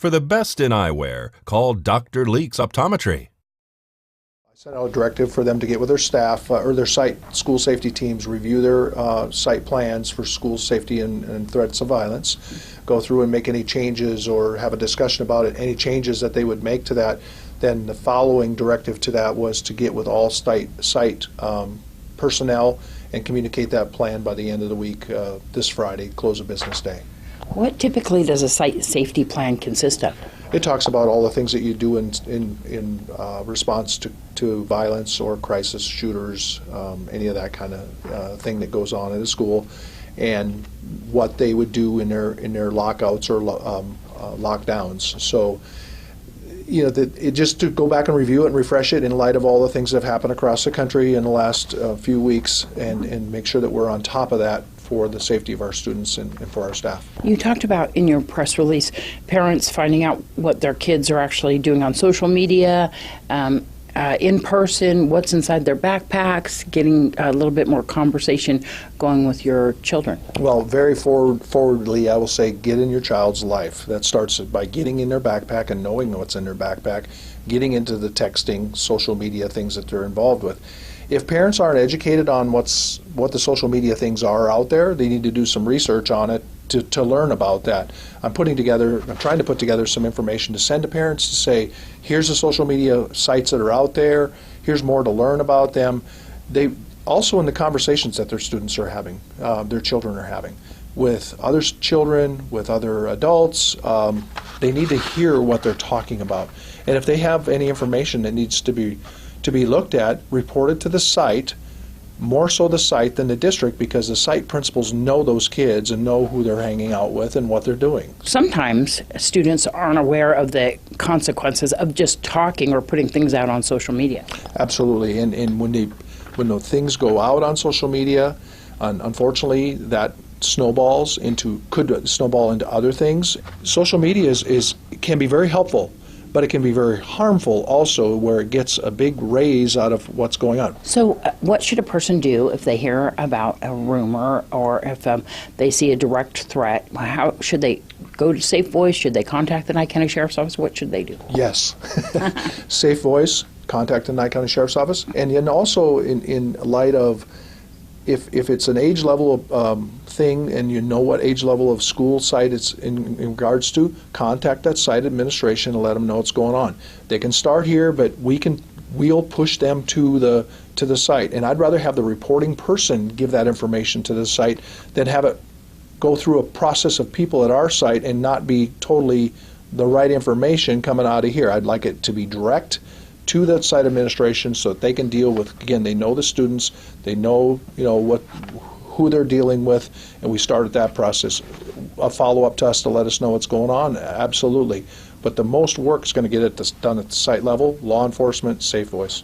For the best in eyewear, call Dr. Leeks Optometry. I sent out a directive for them to get with their staff or their site school safety teams, review their site plans for school safety and threats of violence, go through and make any changes or have a discussion about it, any changes that they would make to that. Then the following directive to that was to get with all site personnel and communicate that plan by the end of the week, this Friday, close of business day. What typically does a site safety plan consist of? It talks about all the things that you do in response to violence or crisis, shooters, any of that kind of thing that goes on at a school, and what they would do in their lockouts or lockdowns. So, you know, it just to go back and review it and refresh it in light of all the things that have happened across the country in the last few weeks, and make sure that we're on top of that for the safety of our students and for our staff. You talked about in your press release parents finding out what their kids are actually doing on social media, in person, what's inside their backpacks, getting a little bit more conversation going with your children. Well, very forwardly, I will say get in your child's life. That starts by getting in their backpack and knowing what's in their backpack, getting into the texting, social media things that they're involved with. If parents aren't educated on what the social media things are out there, they need to do some research on it to learn about that. I'm trying to put together some information to send to parents to say, here's the social media sites that are out there, here's more to learn about them. They also, in the conversations that their students are having, their children are having, with other children, with other adults, they need to hear what they're talking about. And if they have any information that needs to be looked at, reported to the site, more so the site than the district, because the site principals know those kids and know who they're hanging out with and what they're doing. Sometimes students aren't aware of the consequences of just talking or putting things out on social media. Absolutely, and when the things go out on social media, unfortunately that could snowball into other things. Social media can be very helpful, but it can be very harmful also, where it gets a big raise out of what's going on. So what should a person do if they hear about a rumor or if they see a direct threat? How should they go to Safe Voice? Should they contact the Nye County Sheriff's Office? What should they do? Yes. Safe Voice, contact the Nye County Sheriff's Office. And then also in light of if it's an age level thing and you know what age level of school site it's in regards to, contact that site administration and let them know what's going on. They can start here, but we'll push them to the site. And I'd rather have the reporting person give that information to the site than have it go through a process of people at our site and not be totally the right information coming out of here. I'd like it to be direct to that site administration so that they can deal with, again, they know the students, they know, who they're dealing with, and we started that process. A follow-up to us to let us know what's going on, absolutely. But the most work is going to get it done at the site level, law enforcement, Safe Voice.